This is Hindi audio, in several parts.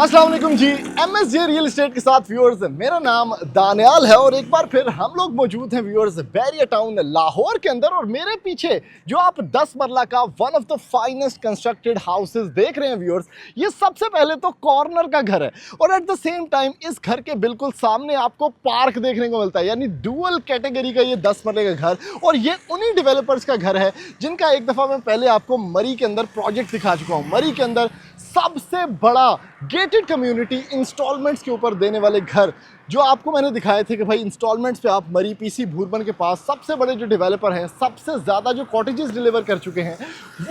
अस्सलाम वालेकुम जी। MSJ रियल एस्टेट के साथ व्यूअर्स, मेरा नाम दानियाल है और एक बार फिर हम लोग मौजूद हैं व्यूअर्स बैरिया टाउन लाहौर के अंदर। और मेरे पीछे जो आप 10 मरला का one of the finest constructed houses देख रहे हैं व्यूअर्स, ये सबसे पहले तो कॉर्नर का घर है और एट द सेम टाइम इस घर के बिल्कुल सामने आपको पार्क देखने को मिलता है, यानी डुअल कैटेगरी का ये 10 मरले का घर। और ये उन्हीं डेवलपर्स का घर है जिनका एक दफ़ा मैं पहले आपको मरी के अंदर प्रोजेक्ट दिखा चुका हूँ। मरी के अंदर सबसे बड़ा गेटेड कम्युनिटी इंस्टॉलमेंट्स के ऊपर देने वाले घर जो आपको मैंने दिखाए थे कि भाई इंस्टॉलमेंट्स पे आप मरी पीसी भूरबन के पास सबसे बड़े जो डेवलपर हैं, सबसे ज़्यादा जो कॉटेजेस डिलीवर कर चुके हैं,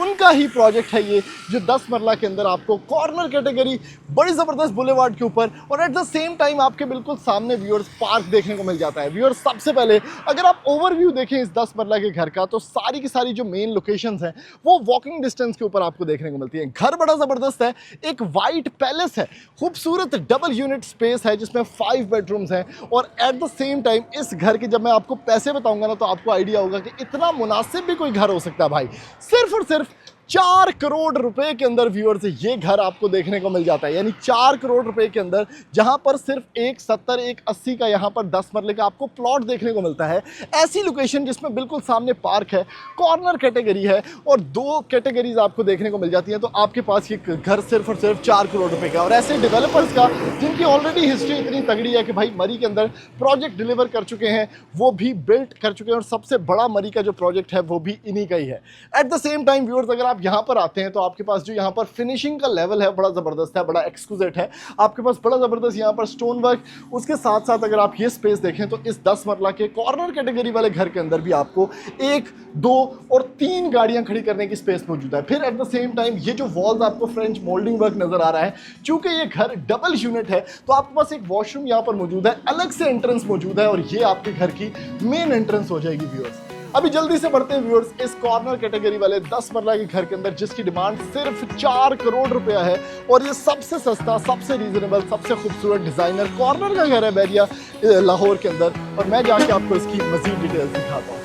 उनका ही प्रोजेक्ट है ये, जो 10 मरला के अंदर आपको कॉर्नर कैटेगरी बड़ी ज़बरदस्त बुलेवार्ड के ऊपर और एट द सेम टाइम आपके बिल्कुल सामने व्यूअर्स पार्क देखने को मिल जाता है। व्यूअर्स, सबसे पहले अगर आप ओवरव्यू देखें इस 10 मरला के घर का, तो सारी की सारी जो मेन लोकेशंस हैं वो वॉकिंग डिस्टेंस के ऊपर आपको देखने को मिलती है। घर बड़ा ज़बरदस्त है, एक वाइट पैलेस है, खूबसूरत डबल यूनिट स्पेस है जिसमें 5 बेडरूम्स हैं। और एट द सेम टाइम इस घर के जब मैं आपको पैसे बताऊंगा ना, तो आपको आइडिया होगा कि इतना मुनासिब भी कोई घर हो सकता है भाई। सिर्फ और सिर्फ 4 करोड़ रुपए के अंदर व्यूअर्स ये घर आपको देखने को मिल जाता है, यानी 4 करोड़ रुपए के अंदर जहां पर सिर्फ 170 180 का यहां पर 10 मरले का आपको प्लॉट देखने को मिलता है। ऐसी लोकेशन जिसमें बिल्कुल सामने पार्क है, कॉर्नर कैटेगरी है और 2 कैटेगरीज आपको देखने को मिल जाती हैं, तो आपके पास ये घर सिर्फ और सिर्फ 4 करोड़ रुपए का। और ऐसे डेवलपर्स का जिनकी ऑलरेडी हिस्ट्री इतनी तगड़ी है कि भाई मरी के अंदर प्रोजेक्ट डिलीवर कर चुके हैं, वो भी बिल्ट कर चुके हैं और सबसे बड़ा मरी का जो प्रोजेक्ट है वो भी इन्हीं का ही है। At the same time viewers, अगर आप यहाँ पर आते हैं तो आपके पास जो यहाँ पर फिनिशिंग का लेवल है बड़ा ज़बरदस्त है, बड़ा एक्सक्लूसिव है। आपके पास बड़ा ज़बरदस्त यहाँ पर स्टोन वर्क, उसके साथ साथ अगर आप ये स्पेस देखें तो इस 10 मरला के कॉर्नर कैटेगरी वाले घर के अंदर भी आपको 1, 2 और 3 गाड़ियाँ खड़ी करने की स्पेस मौजूद है। फिर एट द सेम टाइम ये जो वॉल्स आपको फ्रेंच मोल्डिंग वर्क नज़र आ रहा है, चूँकि ये घर डबल यूनिट है तो आपके पास एक वॉशरूम यहाँ पर मौजूद है, अलग से एंट्रेंस मौजूद है और ये आपके घर की मेन एंट्रेंस हो जाएगी व्यूअर्स। अभी जल्दी से बढ़ते हैं व्यूअर्स इस कॉर्नर कैटेगरी वाले 10 मरला के घर के अंदर, जिसकी डिमांड सिर्फ 4 करोड़ रुपया है और ये सबसे सस्ता, सबसे रीजनेबल, सबसे खूबसूरत डिजाइनर कॉर्नर का घर है बैरिया लाहौर के अंदर। और मैं जाके आपको इसकी मजीद डिटेल्स दिखाता हूँ।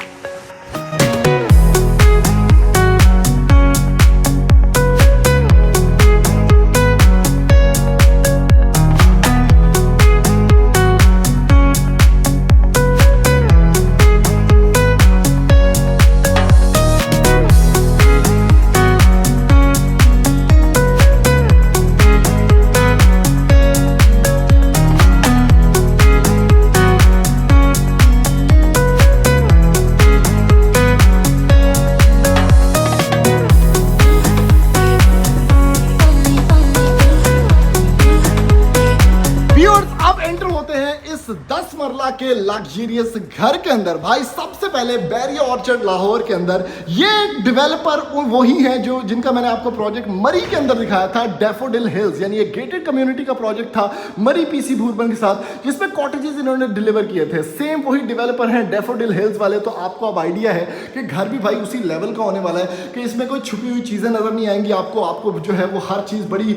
अब एंटर होते हैं इस 10 मरला के लग्जरियस घर के अंदर। भाई सबसे पहले बैरिया ऑर्चर्ड लाहौर के अंदर ये डेवलपर वही है जो जिनका मैंने आपको प्रोजेक्ट मरी के अंदर दिखाया था, डैफोडिल हिल्स, यानी ये गेटेड कम्युनिटी का प्रोजेक्ट था मरी पीसी भूरबन के साथ, जिसमें कॉटेजेस इन्होंने डिलीवर किए थे। सेम वही डेवलपर हैं डैफोडिल हिल्स वाले। तो आपको अब आइडिया है कि घर भी भाई उसी लेवल का होने वाला है कि इसमें कोई छुपी हुई चीज़ें नजर नहीं आएंगी आपको जो है वो हर चीज़ बड़ी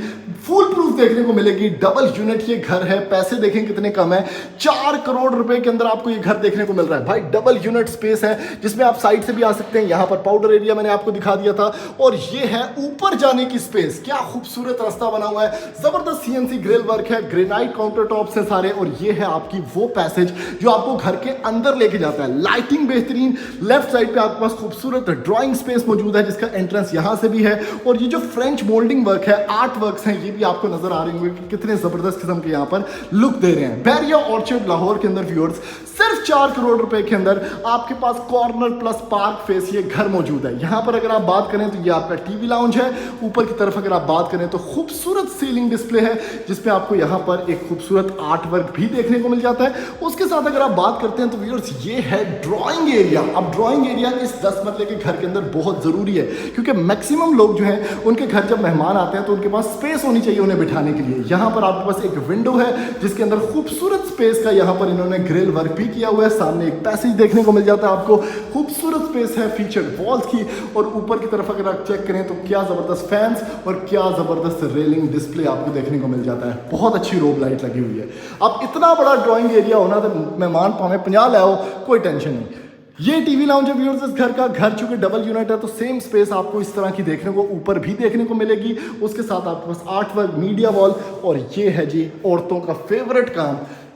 फुल प्रूफ देखने को मिलेगी। डबल यूनिट ये घर है, पैसे देखें कितने कम है, 4 करोड़ रुपए के अंदर आपको ये घर देखने को मिल रहा है भाई। डबल यूनिट स्पेस है जिसमें आप साइड से भी आ सकते हैं, यहाँ पर पाउडर एरिया मैंने आपको दिखा दिया था और ये है ऊपर जाने की स्पेस। क्या खूबसूरत रास्ता बना हुआ है, जबरदस्त CNC ग्रिल वर्क है, ग्रेनाइट काउंटर टॉप से सारे। और ये है आपकी वो पैसेज जो आपको घर के अंदर लेके जाता है। लाइटिंग बेहतरीन, लेफ्ट साइड पे आपके पास खूबसूरत ड्राइंग स्पेस मौजूद है जिसका एंट्रेंस यहाँ से भी है। और ये जो फ्रेंच मोल्डिंग वर्क है, आर्ट वर्क्स हैं, ये भी आपको नजर आ रहे होंगे कि कितने जबरदस्त किस्म के यहाँ पर लुक दे रहे हैं। बैरिया ऑर्चर्ड लाहौर के अंदर व्यूअर्स सिर्फ 4 करोड़ रुपए के अंदर आपके पास कॉर्नर प्लस पार्क फेस ये घर मौजूद है। यहाँ पर अगर आप बात करें तो ये आपका टीवी लाउंज है। ऊपर की तरफ अगर आप बात करें तो खूबसूरत सीलिंग डिस्प्ले है जिसमें आपको यहाँ पर एक खूबसूरत आर्ट वर्क भी देखने को मिल जाता है। उसके साथ अगर आप बात करते हैं तो व्यूअर्स ये है ड्राइंग एरिया। अब ड्राइंग एरिया इस 10 मरले के घर के अंदर बहुत जरूरी है क्योंकि मैक्सिमम लोग जो हैं उनके घर जब मेहमान आते हैं तो उनके पास स्पेस होनी चाहिए उन्हें बिठाने के लिए। यहाँ पर आपके पास एक विंडो है जिसके अंदर खूबसूरत स्पेस का यहाँ पर इन्होंने ग्रिल वर्क भी किया हुआ है। सामने एक पैसेज देखने को मिल जाता है आपको, खूबसूरत स्पेस है फीचर्ड वॉल्स की। और ऊपर की तरफ अगर आप चेक करें तो क्या जबरदस्त फैंस और क्या जबरदस्त रेलिंग डिस्प्ले आपको देखने को मिल जाता है। बहुत अच्छी रोब लाइट लगी हुई है। अब इतना बड़ा ड्राइंग एरिया होना तो मेहमान पावे 50 ले आओ, कोई टेंशन नहीं। ये टीवी लाउंज है व्यूअर्स इस घर का। घर चूंकि डबल यूनिट है तो सेम स्पेस आपको इस तरह की देखने को ऊपर भी देखने को मिलेगी। उसके साथ आपके पास आर्टवर्क, मीडिया वॉल, और ये है जी औरतों का फेवरेट काम,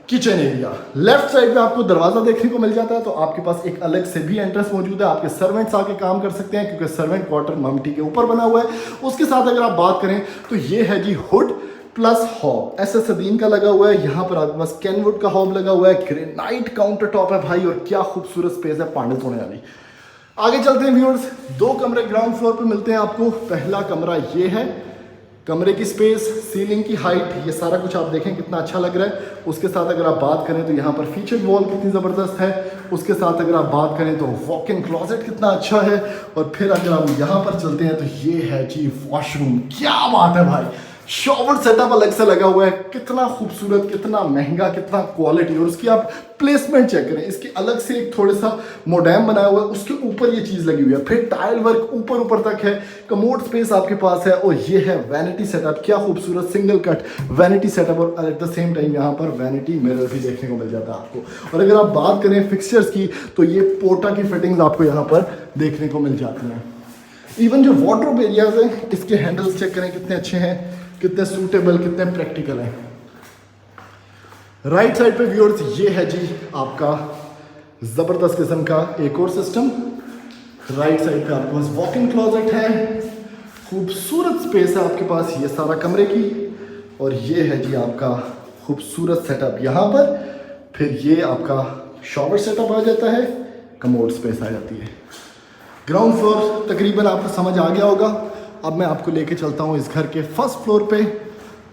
किचन एरिया। लेफ्ट साइड पे आपको दरवाजा देखने को मिल जाता है, तो आपके पास एक अलग से भी एंट्रेंस मौजूद है। आपके सर्वेंट्स आके काम कर सकते हैं क्योंकि सर्वेंट क्वार्टर ममटी के ऊपर बना हुआ है। उसके साथ अगर आप बात करें तो ये है जी हुड प्लस हॉब, ऐसे सदीन का लगा हुआ है। यहाँ पर आपके पास कैनवुड का हॉब लगा हुआ है। ग्रेनाइट काउंटर टॉप है भाई, और क्या खूबसूरत स्पेस है पानी धोने वाली। आगे चलते हैं व्यूअर्स, 2 कमरे ग्राउंड फ्लोर पे मिलते हैं आपको। पहला कमरा ये है, कमरे की स्पेस, सीलिंग की हाइट, ये सारा कुछ आप देखें कितना अच्छा लग रहा है। उसके साथ अगर आप बात करें तो यहाँ पर फीचर्ड वॉल कितनी ज़बरदस्त है। उसके साथ अगर आप बात करें तो वॉक इन क्लॉजेट कितना अच्छा है। और फिर अगर हम यहाँ पर चलते हैं तो ये है जी वॉशरूम। क्या बात है भाई, शॉवर सेटअप अलग से लगा हुआ है। कितना खूबसूरत, कितना महंगा, कितना क्वालिटी। और उसकी आप प्लेसमेंट चेक करें, इसकी अलग से एक थोड़ा सा मोडेम बनाया हुआ है, उसके ऊपर ये चीज़ लगी हुई है। फिर टाइल वर्क ऊपर तक है। कमोड स्पेस आपके पास है। और ये है वैनिटी सेटअप, क्या खूबसूरत सिंगल कट वैनिटी सेटअप। और एट द सेम टाइम यहाँ पर वैनिटी मिरर भी देखने को मिल जाता है आपको। और अगर आप बात करें फिक्सचर्स की तो ये पोर्टा की फिटिंग्स आपको यहाँ पर देखने को मिल जाती हैं। इवन जो वार्डरोब एरियाज हैं, इसके हैंडल्स चेक करें कितने अच्छे हैं, कितने सूटेबल, कितने प्रैक्टिकल हैं। राइट साइड पे व्यूअर्स ये है जी आपका जबरदस्त किस्म का एक और सिस्टम। राइट साइड पे आपके पास वॉक इन क्लॉजेट है, खूबसूरत स्पेस है आपके पास ये सारा कमरे की। और ये है जी आपका खूबसूरत सेटअप यहाँ पर। फिर ये आपका शॉवर सेटअप आ जाता है, कमोड स्पेस आ जाती है। ग्राउंड फ्लोर तकरीबन आपको समझ आ गया होगा। अब मैं आपको लेके चलता हूँ इस घर के फर्स्ट फ्लोर पे।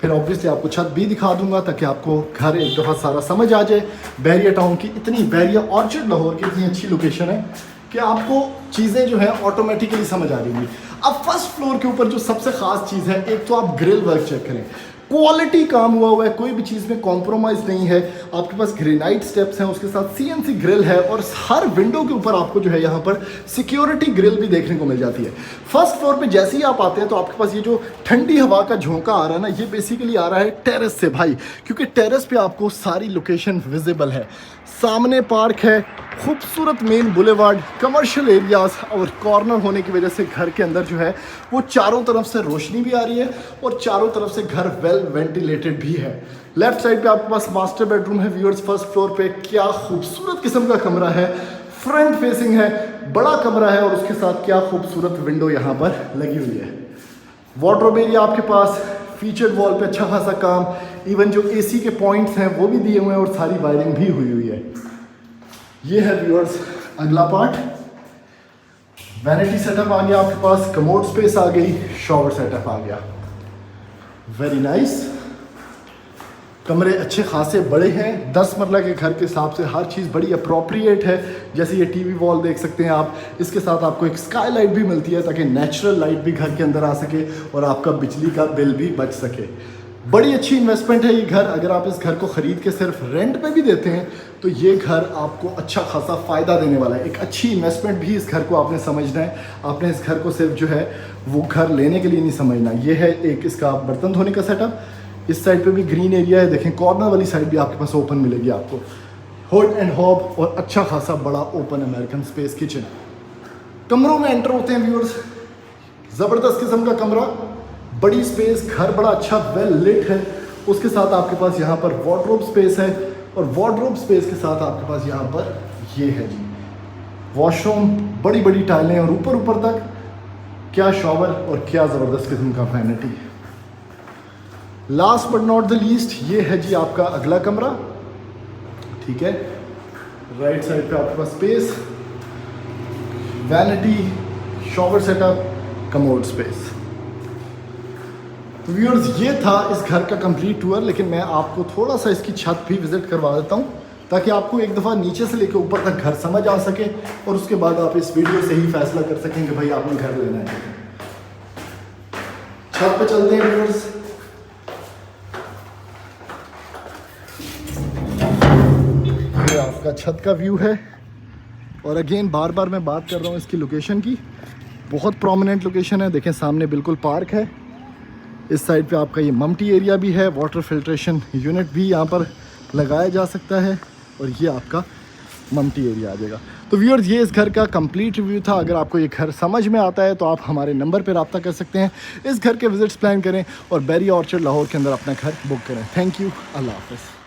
फिर ऑब्वियसली आपको छत भी दिखा दूंगा ताकि आपको घर एक दफ़ा सारा समझ आ जाए। बैरिया टाउन की इतनी, बैरिया ऑर्चर्ड लाहौर की इतनी अच्छी लोकेशन है कि आपको चीज़ें जो है ऑटोमेटिकली समझ आ जाएंगी। अब फर्स्ट फ्लोर के ऊपर जो सबसे ख़ास चीज़ है, एक तो आप ग्रिल वर्क चेक करें, क्वालिटी काम हुआ है, कोई भी चीज़ में कॉम्प्रोमाइज़ नहीं है। आपके पास ग्रेनाइट स्टेप्स हैं, उसके साथ CNC ग्रिल है। और हर विंडो के ऊपर आपको जो है यहाँ पर सिक्योरिटी ग्रिल भी देखने को मिल जाती है। फर्स्ट फ्लोर पे जैसे ही आप आते हैं तो आपके पास ये जो ठंडी हवा का झोंका आ रहा है ना, ये बेसिकली आ रहा है टेरेस से भाई, क्योंकि टेरेस पे आपको सारी लोकेशन विजिबल है। सामने पार्क है, खूबसूरत मेन बुलेवार्ड, कमर्शियल एरियाज, और कॉर्नर होने की वजह से घर के अंदर जो है वो चारों तरफ से रोशनी भी आ रही है और चारों तरफ से घर वेल वेंटिलेटेड भी है। लेफ्ट साइड पे आपके पास मास्टर बेडरूम है व्यूअर्स फर्स्ट फ्लोर पे। क्या खूबसूरत किस्म का कमरा है, फ्रंट फेसिंग है, बड़ा कमरा है। और उसके साथ क्या खूबसूरत विंडो यहाँ पर लगी हुई है। वार्डरोब एरिया आपके पास, फीचर्ड वॉल पे अच्छा खासा काम। इवन जो AC के पॉइंट्स हैं वो भी दिए हुए हैं और सारी वायरिंग भी हुई है। ये है व्यूअर्स अगला पार्ट। वैनिटी सेटअप आ गया आपके पास, कमोड स्पेस आ गई, शॉवर सेटअप आ गया। Very nice. कमरे अच्छे खासे बड़े हैं, 10 मरला के घर के हिसाब से हर चीज़ बड़ी अप्रोप्रिएट है। जैसे ये टीवी वॉल देख सकते हैं आप, इसके साथ आपको एक स्काई लाइट भी मिलती है ताकि नेचुरल लाइट भी घर के अंदर आ सके और आपका बिजली का बिल भी बच सके। बड़ी अच्छी इन्वेस्टमेंट है ये घर। अगर आप इस घर को ख़रीद के सिर्फ रेंट पे भी देते हैं तो ये घर आपको अच्छा खासा फ़ायदा देने वाला है। एक अच्छी इन्वेस्टमेंट भी इस घर को आपने समझना है। आपने इस घर को सिर्फ जो है वो घर लेने के लिए नहीं समझना। ये है एक इसका बर्तन धोने का सेटअप। इस साइड पे भी ग्रीन एरिया है, देखें कॉर्नर वाली साइड भी आपके पास ओपन मिलेगी आपको। हुड एंड हॉब और अच्छा खासा बड़ा ओपन अमेरिकन स्पेस किचन। कमरों में एंटर होते हैं व्यूअर्स, ज़बरदस्त किस्म का कमरा, बड़ी स्पेस, घर बड़ा अच्छा वेल लिट है। उसके साथ आपके पास यहाँ पर वार्डरोब स्पेस है और वार्डरोब स्पेस के साथ आपके पास यहाँ पर ये है जी वॉशरूम, बड़ी बड़ी टाइलें और ऊपर तक क्या शॉवर और क्या ज़बरदस्त किस्म का vanity. Last but not the least ये है जी आपका अगला कमरा। ठीक है, राइट साइड पे आपके पास space, vanity, shower setup, commode space. तो व्यूअर्स ये था इस घर का कंप्लीट टूर, लेकिन मैं आपको थोड़ा सा इसकी छत भी विजिट करवा देता हूँ ताकि आपको एक दफ़ा नीचे से लेकर ऊपर तक घर समझ आ सके और उसके बाद आप इस वीडियो से ही फैसला कर सकें कि भाई आपने घर लेना है। छत पे चलते हैं व्यूअर्स। ये आपका छत का व्यू है और अगेन बार बार मैं बात कर रहा हूँ इसकी लोकेशन की। बहुत प्रोमिनेंट लोकेशन है। देखें सामने बिल्कुल पार्क है। इस साइड पे आपका ये ममटी एरिया भी है, वाटर फिल्ट्रेशन यूनिट भी यहाँ पर लगाया जा सकता है और ये आपका ममटी एरिया आ जाएगा। तो व्यूअर्स ये इस घर का कंप्लीट रिव्यू था। अगर आपको ये घर समझ में आता है तो आप हमारे नंबर पर रब्ता कर सकते हैं, इस घर के विजिट्स प्लान करें और बैरिया ऑर्चर्ड लाहौर के अंदर अपना घर बुक करें। थैंक यू, अल्लाह हाफ़िज़।